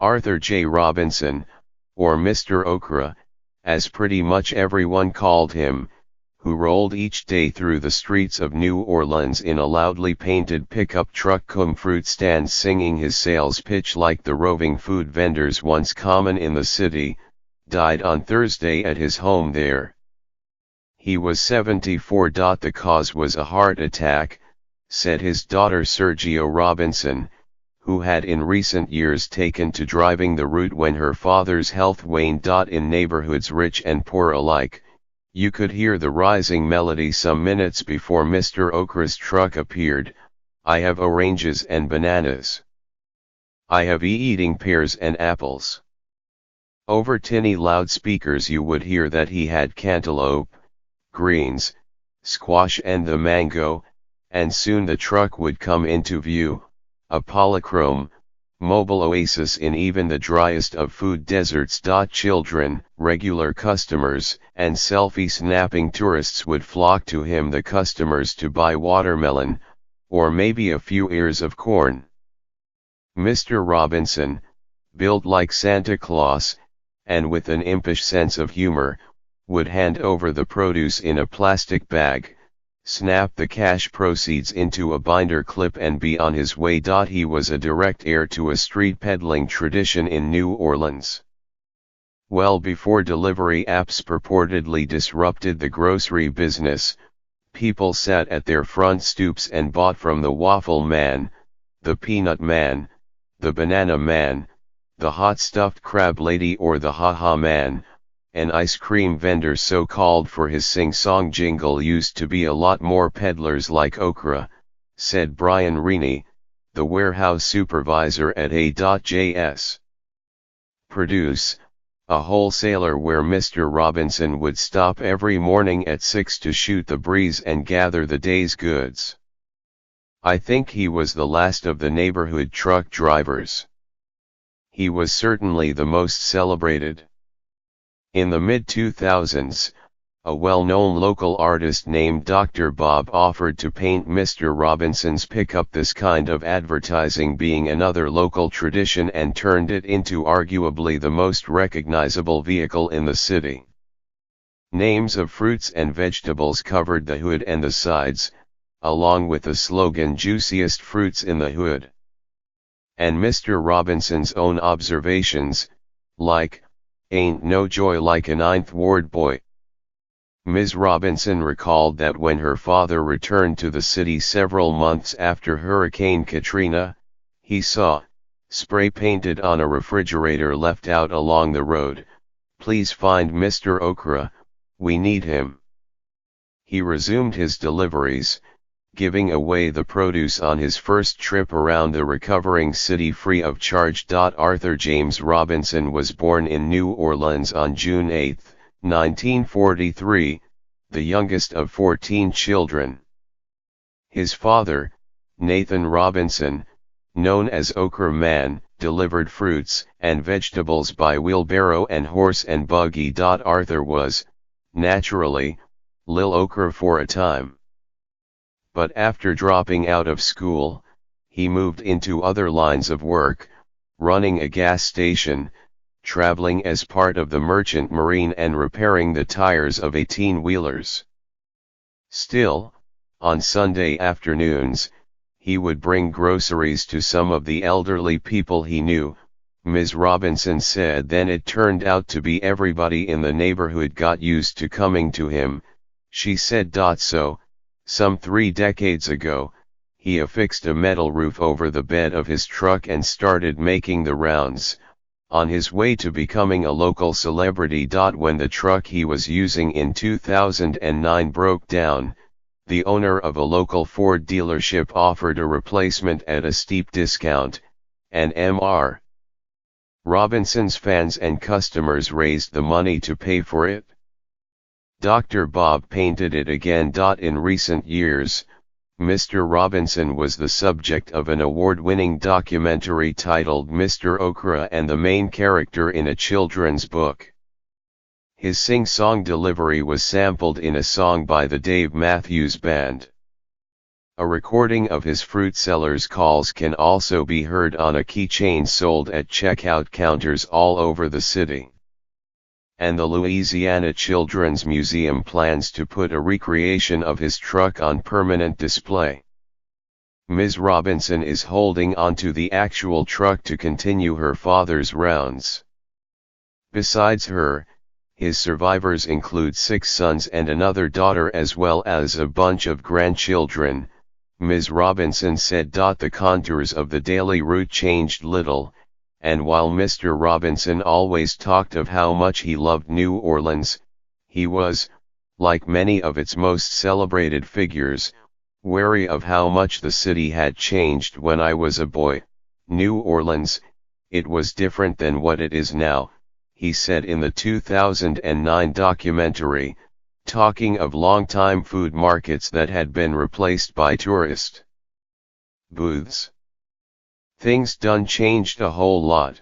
Arthur J. Robinson, or Mr. Okra, as pretty much everyone called him, who rolled each day through the streets of New Orleans in a loudly painted pickup truck cum fruit stand singing his sales pitch like the roving food vendors once common in the city, died on Thursday at his home there. He was 74. The cause was a heart attack, said his daughter Sergio Robinson, who had in recent years taken to driving the route when her father's health waned. In neighborhoods rich and poor alike, you could hear the rising melody some minutes before Mr. Okra's truck appeared. I have oranges and bananas. I have eating pears and apples. Over tinny loudspeakers you would hear that he had cantaloupe, greens, squash and the mango, and soon the truck would come into view, a polychrome, mobile oasis in even the driest of food deserts. Children, regular customers, and selfie-snapping tourists would flock to him, the customers to buy watermelon, or maybe a few ears of corn. Mr. Robinson, built like Santa Claus, and with an impish sense of humor, would hand over the produce in a plastic bag, snap the cash proceeds into a binder clip and be on his way. He was a direct heir to a street peddling tradition in New Orleans. Well before delivery apps purportedly disrupted the grocery business, people sat at their front stoops and bought from the waffle man, the peanut man, the banana man, the hot stuffed crab lady, or the ha-ha man, an ice cream vendor so called for his sing-song jingle. Used to be a lot more peddlers like Okra, said Brian Reaney, the warehouse supervisor at A.J.'s Produce, a wholesaler where Mr. Robinson would stop every morning at 6 to shoot the breeze and gather the day's goods. I think he was the last of the neighborhood truck drivers. He was certainly the most celebrated. In the mid-2000s, a well-known local artist named Dr. Bob offered to paint Mr. Robinson's pickup, this kind of advertising being another local tradition, and turned it into arguably the most recognizable vehicle in the city. Names of fruits and vegetables covered the hood and the sides, along with the slogan "Juiciest fruits in the hood." And Mr. Robinson's own observations, like, "Ain't no joy like a Ninth Ward boy." Ms. Robinson recalled that when her father returned to the city several months after Hurricane Katrina, he saw, spray painted on a refrigerator left out along the road, "Please find Mr. Okra, we need him." He resumed his deliveries, giving away the produce on his first trip around the recovering city free of charge. Arthur James Robinson was born in New Orleans on June 8, 1943, the youngest of 14 children. His father, Nathan Robinson, known as Okra Man, delivered fruits and vegetables by wheelbarrow and horse and buggy. Arthur was, naturally, Lil Okra for a time. But after dropping out of school, he moved into other lines of work, running a gas station, traveling as part of the Merchant Marine, and repairing the tires of 18-wheelers. Still, on Sunday afternoons, he would bring groceries to some of the elderly people he knew. Ms. Robinson said then it turned out to be everybody in the neighborhood got used to coming to him. She said, "So, some 3 decades ago, he affixed a metal roof over the bed of his truck and started making the rounds, on his way to becoming a local celebrity. When the truck he was using in 2009 broke down, the owner of a local Ford dealership offered a replacement at a steep discount, and Mr. Robinson's fans and customers raised the money to pay for it. Dr. Bob painted it again. In recent years, Mr. Robinson was the subject of an award-winning documentary titled Mr. Okra and the main character in a children's book. His sing-song delivery was sampled in a song by the Dave Matthews Band. A recording of his fruit seller's calls can also be heard on a keychain sold at checkout counters all over the city. And the Louisiana Children's Museum plans to put a recreation of his truck on permanent display. Ms. Robinson is holding onto the actual truck to continue her father's rounds. Besides her, his survivors include 6 sons and another daughter as well as a bunch of grandchildren, Ms. Robinson said. The contours of the daily route changed little, and while Mr. Robinson always talked of how much he loved New Orleans, he was, like many of its most celebrated figures, wary of how much the city had changed. When I was a boy, New Orleans, it was different than what it is now, he said in the 2009 documentary, talking of long-time food markets that had been replaced by tourist booths. Things done changed a whole lot.